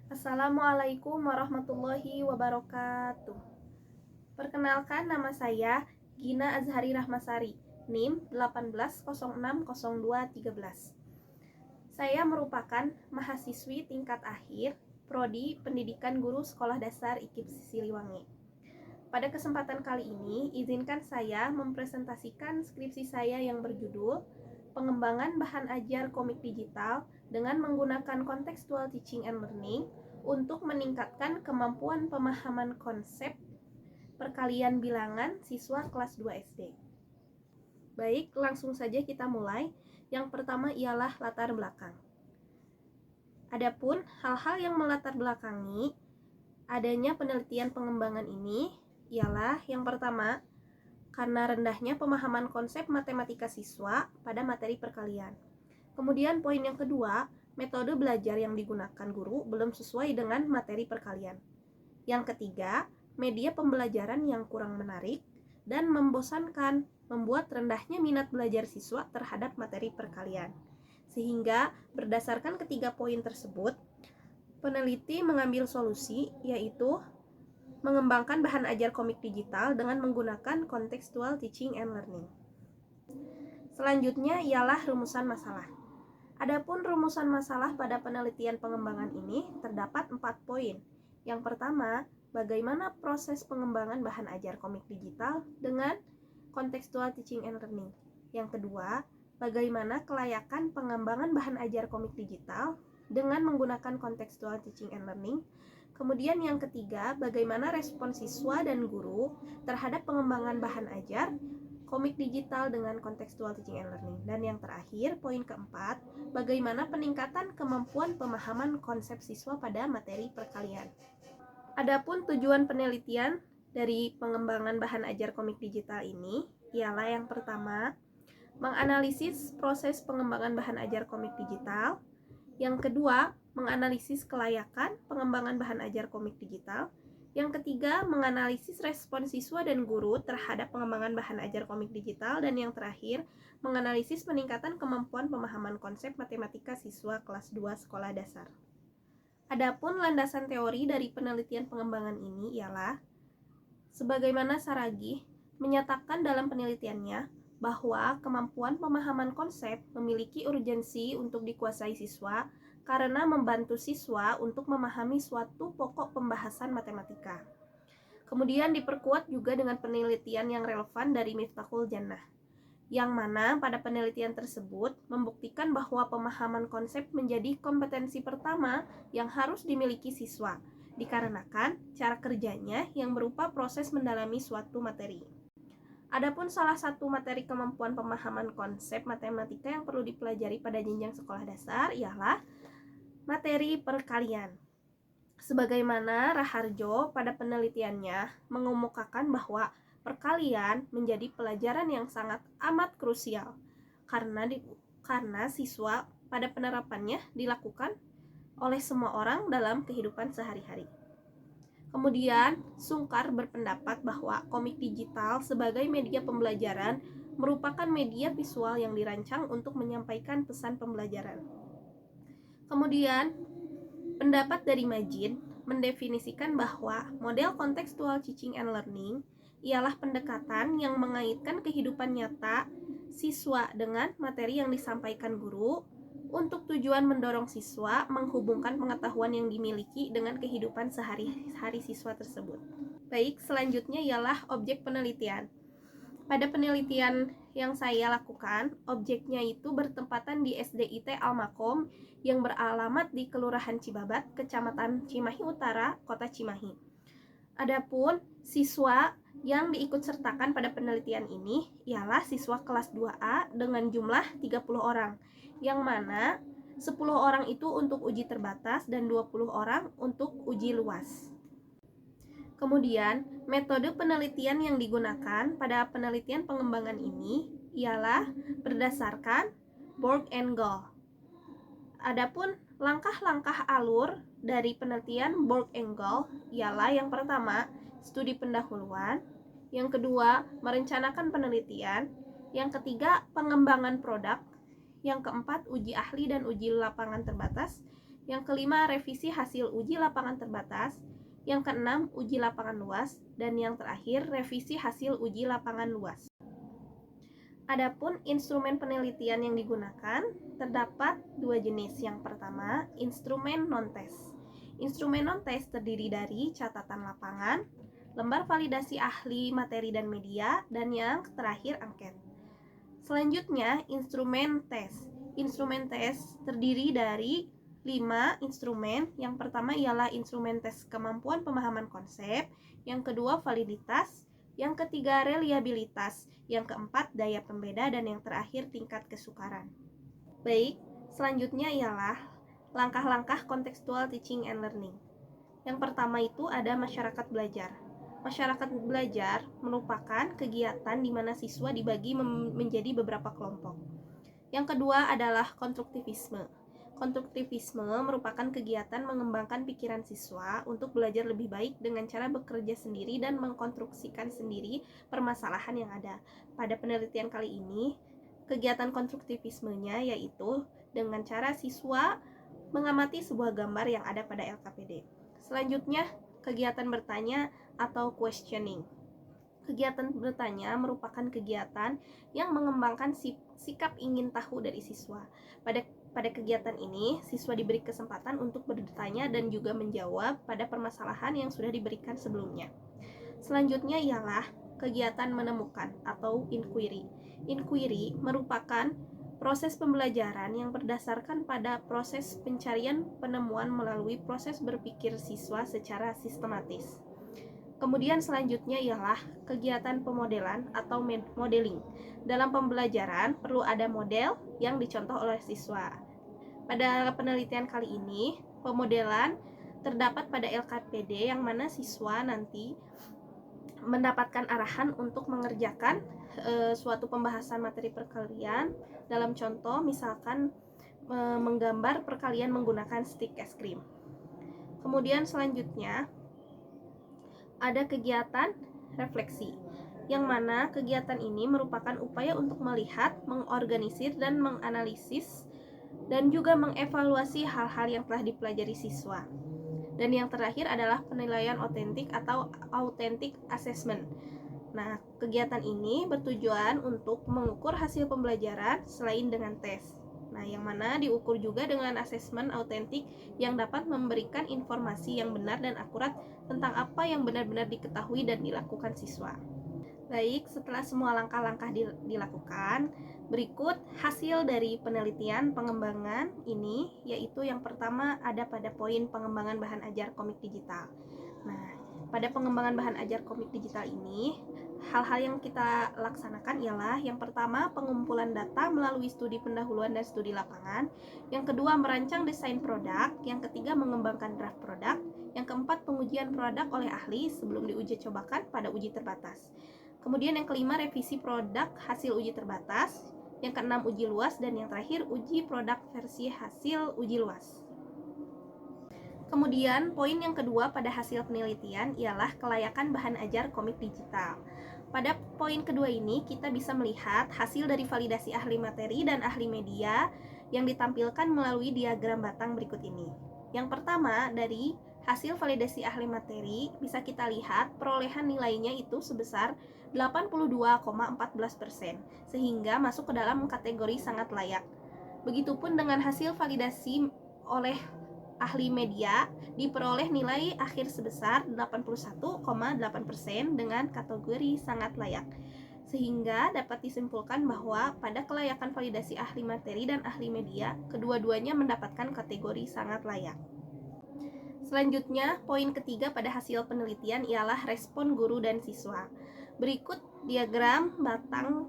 Assalamualaikum warahmatullahi wabarakatuh. Perkenalkan, nama saya Gina Azhari Rahmasari, NIM 18060213. Saya merupakan mahasiswi tingkat akhir Prodi Pendidikan Guru Sekolah Dasar IKIP Siliwangi. Pada kesempatan kali ini, izinkan saya mempresentasikan skripsi saya yang berjudul Pengembangan Bahan Ajar Komik Digital dengan menggunakan Contextual Teaching and Learning untuk meningkatkan kemampuan pemahaman konsep perkalian bilangan siswa kelas 2 SD. Baik, langsung saja kita mulai. Yang pertama ialah latar belakang. Adapun hal-hal yang melatar belakangi adanya penelitian pengembangan ini ialah yang pertama, karena rendahnya pemahaman konsep matematika siswa pada materi perkalian. Kemudian poin yang kedua, metode belajar yang digunakan guru belum sesuai dengan materi perkalian. Yang ketiga, media pembelajaran yang kurang menarik dan membosankan, membuat rendahnya minat belajar siswa terhadap materi perkalian. Sehingga berdasarkan ketiga poin tersebut, peneliti mengambil solusi, yaitu mengembangkan bahan ajar komik digital dengan menggunakan contextual teaching and learning. Selanjutnya ialah rumusan masalah. Adapun rumusan masalah pada penelitian pengembangan ini terdapat 4 poin. Yang pertama, bagaimana proses pengembangan bahan ajar komik digital dengan contextual teaching and learning. Yang kedua, bagaimana kelayakan pengembangan bahan ajar komik digital dengan menggunakan contextual teaching and learning. Kemudian yang ketiga, bagaimana respon siswa dan guru terhadap pengembangan bahan ajar komik digital dengan contextual teaching and learning. Dan yang terakhir, poin keempat, bagaimana peningkatan kemampuan pemahaman konsep siswa pada materi perkalian. Adapun tujuan penelitian dari pengembangan bahan ajar komik digital ini ialah yang pertama, menganalisis proses pengembangan bahan ajar komik digital. Yang kedua, menganalisis kelayakan pengembangan bahan ajar komik digital. Yang ketiga, menganalisis respon siswa dan guru terhadap pengembangan bahan ajar komik digital. Dan yang terakhir, menganalisis peningkatan kemampuan pemahaman konsep matematika siswa kelas 2 sekolah dasar. Adapun landasan teori dari penelitian pengembangan ini ialah, sebagaimana Saragih menyatakan dalam penelitiannya, bahwa kemampuan pemahaman konsep memiliki urgensi untuk dikuasai siswa karena membantu siswa untuk memahami suatu pokok pembahasan matematika. Kemudian diperkuat juga dengan penelitian yang relevan dari Miftahul Jannah, yang mana pada penelitian tersebut membuktikan bahwa pemahaman konsep menjadi kompetensi pertama yang harus dimiliki siswa, dikarenakan cara kerjanya yang berupa proses mendalami suatu materi. Adapun salah satu materi kemampuan pemahaman konsep matematika yang perlu dipelajari pada jenjang sekolah dasar ialah materi perkalian. Sebagaimana Raharjo pada penelitiannya mengemukakan bahwa perkalian menjadi pelajaran yang sangat amat krusial karena siswa pada penerapannya dilakukan oleh semua orang dalam kehidupan sehari-hari. Kemudian, Sungkar berpendapat bahwa komik digital sebagai media pembelajaran merupakan media visual yang dirancang untuk menyampaikan pesan pembelajaran. Kemudian, pendapat dari Majid mendefinisikan bahwa model contextual teaching and learning ialah pendekatan yang mengaitkan kehidupan nyata siswa dengan materi yang disampaikan guru untuk tujuan mendorong siswa menghubungkan pengetahuan yang dimiliki dengan kehidupan sehari-hari siswa tersebut. Baik, selanjutnya ialah objek penelitian. Pada penelitian yang saya lakukan, objeknya itu bertempatan di SDIT Al-Makom yang beralamat di Kelurahan Cibabat, Kecamatan Cimahi Utara, Kota Cimahi. Adapun siswa yang diikut sertakan pada penelitian ini ialah siswa kelas 2A dengan jumlah 30 orang, yang mana 10 orang itu untuk uji terbatas dan 20 orang untuk uji luas. Kemudian, metode penelitian yang digunakan pada penelitian pengembangan ini ialah berdasarkan Borg and Gall. Adapun langkah-langkah alur dari penelitian Borg and Gall ialah yang pertama, studi pendahuluan, yang kedua, merencanakan penelitian, yang ketiga, pengembangan produk, yang keempat, uji ahli dan uji lapangan terbatas, Yang kelima, revisi hasil uji lapangan terbatas. Yang keenam, uji lapangan luas. Dan yang terakhir, revisi hasil uji lapangan luas. Adapun instrumen penelitian yang digunakan terdapat dua jenis. Yang pertama, instrumen non-tes. Instrumen non-tes terdiri dari catatan lapangan, lembar validasi ahli, materi dan media, dan yang terakhir angket. Selanjutnya, instrumen tes. Instrumen tes terdiri dari 5 instrumen. Yang pertama ialah instrumen tes kemampuan pemahaman konsep, yang kedua validitas, yang ketiga reliabilitas, yang keempat daya pembeda, dan yang terakhir tingkat kesukaran. Baik, selanjutnya ialah langkah-langkah kontekstual teaching and learning. Yang pertama itu ada masyarakat belajar. Masyarakat belajar merupakan kegiatan di mana siswa dibagi menjadi beberapa kelompok. Yang kedua adalah konstruktivisme. Konstruktivisme merupakan kegiatan mengembangkan pikiran siswa untuk belajar lebih baik dengan cara bekerja sendiri dan mengkonstruksikan sendiri permasalahan yang ada. Pada penelitian kali ini, kegiatan konstruktivismenya yaitu dengan cara siswa mengamati sebuah gambar yang ada pada LKPD. Selanjutnya, kegiatan bertanya atau questioning. Kegiatan bertanya merupakan kegiatan yang mengembangkan sikap ingin tahu dari siswa. Pada kegiatan ini, siswa diberi kesempatan untuk bertanya dan juga menjawab pada permasalahan yang sudah diberikan sebelumnya. Selanjutnya ialah kegiatan menemukan atau inquiry. Inquiry merupakan proses pembelajaran yang berdasarkan pada proses pencarian penemuan melalui proses berpikir siswa secara sistematis. Kemudian selanjutnya ialah kegiatan pemodelan atau modeling. Dalam pembelajaran perlu ada model yang dicontoh oleh siswa. Pada penelitian kali ini, pemodelan terdapat pada LKPD yang mana siswa nanti mendapatkan arahan untuk mengerjakan suatu pembahasan materi perkalian. Dalam contoh misalkan menggambar perkalian menggunakan stik es krim. Kemudian selanjutnya ada kegiatan refleksi, yang mana kegiatan ini merupakan upaya untuk melihat, mengorganisir, dan menganalisis, dan juga mengevaluasi hal-hal yang telah dipelajari siswa. Dan yang terakhir adalah penilaian otentik atau authentic assessment. Nah, kegiatan ini bertujuan untuk mengukur hasil pembelajaran selain dengan tes. Nah, yang mana diukur juga dengan asesmen autentik yang dapat memberikan informasi yang benar dan akurat tentang apa yang benar-benar diketahui dan dilakukan siswa. Baik, setelah semua langkah-langkah dilakukan, berikut hasil dari penelitian pengembangan ini, yaitu yang pertama ada pada poin pengembangan bahan ajar komik digital. Nah, pada pengembangan bahan ajar komik digital ini, hal-hal yang kita laksanakan ialah yang pertama pengumpulan data melalui studi pendahuluan dan studi lapangan, yang kedua merancang desain produk, yang ketiga mengembangkan draft produk, yang keempat pengujian produk oleh ahli sebelum diuji cobakan pada uji terbatas. Kemudian yang kelima revisi produk hasil uji terbatas, yang keenam uji luas, dan yang terakhir uji produk versi hasil uji luas. Kemudian poin yang kedua pada hasil penelitian ialah kelayakan bahan ajar komik digital. Pada poin kedua ini kita bisa melihat hasil dari validasi ahli materi dan ahli media yang ditampilkan melalui diagram batang berikut ini. Yang pertama, dari hasil validasi ahli materi bisa kita lihat perolehan nilainya itu sebesar 82,14%, sehingga masuk ke dalam kategori sangat layak. Begitupun dengan hasil validasi oleh ahli media diperoleh nilai akhir sebesar 81,8% dengan kategori sangat layak. Sehingga dapat disimpulkan bahwa pada kelayakan validasi ahli materi dan ahli media, kedua-duanya mendapatkan kategori sangat layak. Selanjutnya, poin ketiga pada hasil penelitian ialah respon guru dan siswa. Berikut diagram batang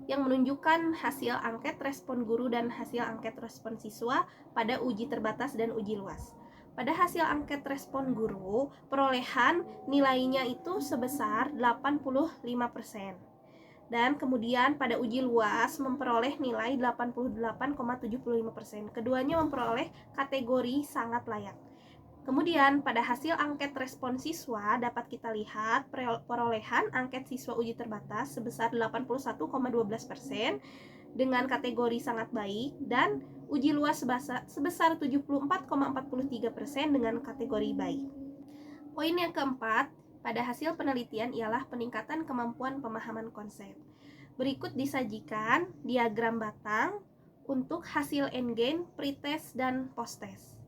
yang menunjukkan hasil angket respon guru dan hasil angket respon siswa pada uji terbatas dan uji luas. Pada hasil angket respon guru, perolehan nilainya itu sebesar 85%. Dan kemudian pada uji luas memperoleh nilai 88,75%. Keduanya memperoleh kategori sangat layak. Kemudian pada hasil angket respon siswa dapat kita lihat perolehan angket siswa uji terbatas sebesar 81,12%, dengan kategori sangat baik dan uji luas sebesar 74,43% dengan kategori baik. Poin yang keempat, pada hasil penelitian ialah peningkatan kemampuan pemahaman konsep. Berikut disajikan diagram batang untuk hasil endgame, pretest, dan posttest.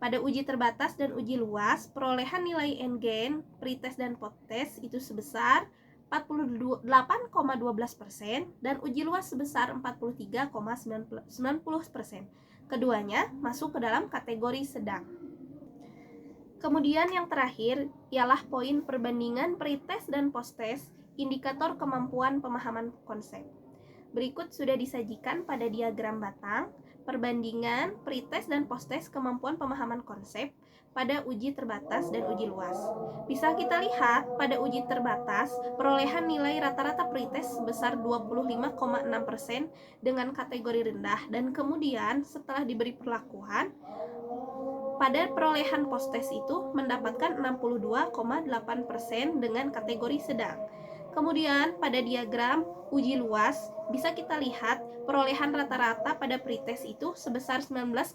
Pada uji terbatas dan uji luas, perolehan nilai endgame, pretest, dan posttest itu sebesar 48,12% dan uji luas sebesar 43,90%. Keduanya masuk ke dalam kategori sedang. Kemudian yang terakhir ialah poin perbandingan pretest dan posttest indikator kemampuan pemahaman konsep. Berikut sudah disajikan pada diagram batang perbandingan pretest dan posttest kemampuan pemahaman konsep pada uji terbatas dan uji luas. Bisa kita lihat pada uji terbatas, perolehan nilai rata-rata pretest sebesar 25,6% dengan kategori rendah dan kemudian setelah diberi perlakuan, pada perolehan posttest itu mendapatkan 62,8% dengan kategori sedang. Kemudian pada diagram uji luas bisa kita lihat perolehan rata-rata pada pretest itu sebesar 19,5%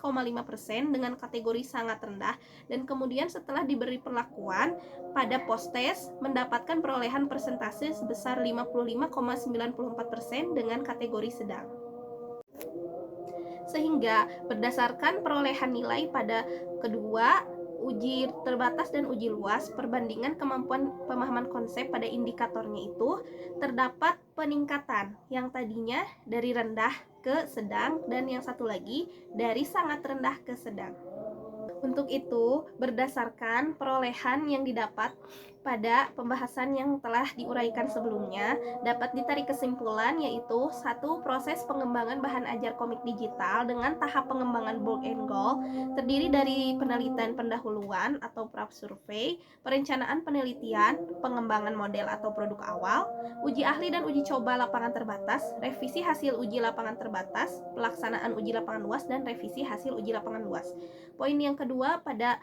dengan kategori sangat rendah dan kemudian setelah diberi perlakuan pada posttest mendapatkan perolehan persentase sebesar 55,94% dengan kategori sedang. Sehingga berdasarkan perolehan nilai pada kedua uji terbatas dan uji luas, perbandingan kemampuan pemahaman konsep pada indikatornya itu terdapat peningkatan yang tadinya dari rendah ke sedang dan yang satu lagi dari sangat rendah ke sedang. Untuk itu, berdasarkan perolehan yang didapat pada pembahasan yang telah diuraikan sebelumnya, dapat ditarik kesimpulan yaitu 1. Proses pengembangan bahan ajar komik digital dengan tahap pengembangan bulk and goal terdiri dari penelitian pendahuluan atau pra-survey, perencanaan penelitian, pengembangan model atau produk awal, uji ahli dan uji coba lapangan terbatas, revisi hasil uji lapangan terbatas, pelaksanaan uji lapangan luas, dan revisi hasil uji lapangan luas. Poin yang kedua pada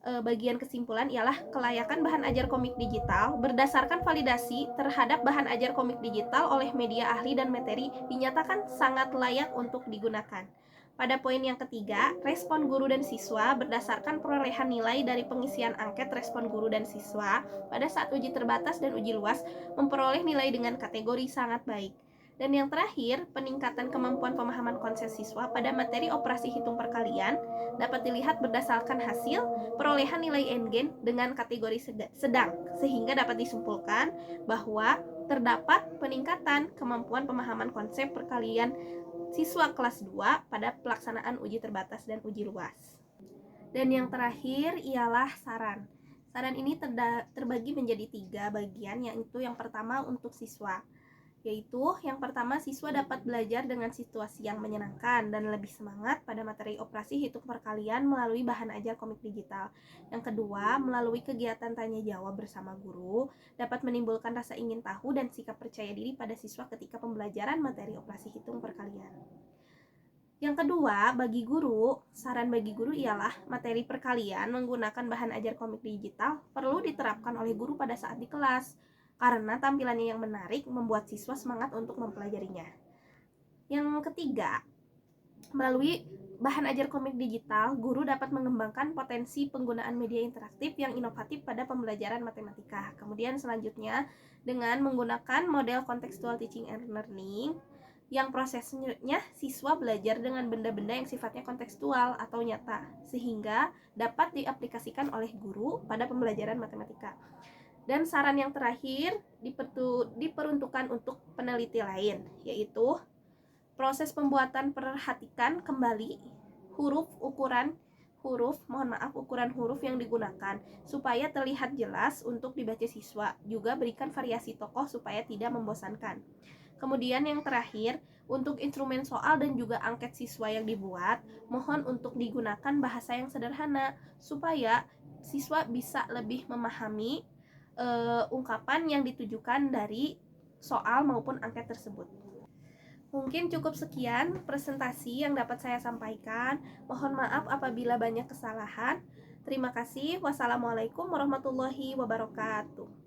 bagian kesimpulan ialah kelayakan bahan ajar komik digital berdasarkan validasi terhadap bahan ajar komik digital oleh media ahli dan materi dinyatakan sangat layak untuk digunakan. Pada poin yang ketiga, respon guru dan siswa berdasarkan perolehan nilai dari pengisian angket respon guru dan siswa pada saat uji terbatas dan uji luas memperoleh nilai dengan kategori sangat baik. Dan yang terakhir, peningkatan kemampuan pemahaman konsep siswa pada materi operasi hitung perkalian dapat dilihat berdasarkan hasil perolehan nilai endgame dengan kategori sedang, sehingga dapat disimpulkan bahwa terdapat peningkatan kemampuan pemahaman konsep perkalian siswa kelas 2 pada pelaksanaan uji terbatas dan uji luas. Dan yang terakhir ialah saran. Saran ini terbagi menjadi 3 bagian, yaitu yang pertama untuk siswa. Yaitu yang pertama, siswa dapat belajar dengan situasi yang menyenangkan dan lebih semangat pada materi operasi hitung perkalian melalui bahan ajar komik digital. Yang kedua, melalui kegiatan tanya jawab bersama guru dapat menimbulkan rasa ingin tahu dan sikap percaya diri pada siswa ketika pembelajaran materi operasi hitung perkalian. Yang kedua, saran bagi guru ialah materi perkalian menggunakan bahan ajar komik digital perlu diterapkan oleh guru pada saat di kelas, karena tampilannya yang menarik membuat siswa semangat untuk mempelajarinya. Yang ketiga, melalui bahan ajar komik digital, guru dapat mengembangkan potensi penggunaan media interaktif yang inovatif pada pembelajaran matematika. Kemudian selanjutnya, dengan menggunakan model contextual teaching and learning, yang prosesnya siswa belajar dengan benda-benda yang sifatnya kontekstual atau nyata, sehingga dapat diaplikasikan oleh guru pada pembelajaran matematika. Dan saran yang terakhir diperuntukkan untuk peneliti lain, yaitu proses pembuatan perhatikan kembali ukuran huruf yang digunakan supaya terlihat jelas untuk dibaca siswa. Juga berikan variasi tokoh supaya tidak membosankan. Kemudian yang terakhir, untuk instrumen soal dan juga angket siswa yang dibuat, mohon untuk digunakan bahasa yang sederhana supaya siswa bisa lebih memahami ungkapan yang ditujukan dari soal maupun angket tersebut. Mungkin cukup sekian presentasi yang dapat saya sampaikan. Mohon maaf apabila banyak kesalahan. Terima kasih. Wassalamualaikum warahmatullahi wabarakatuh.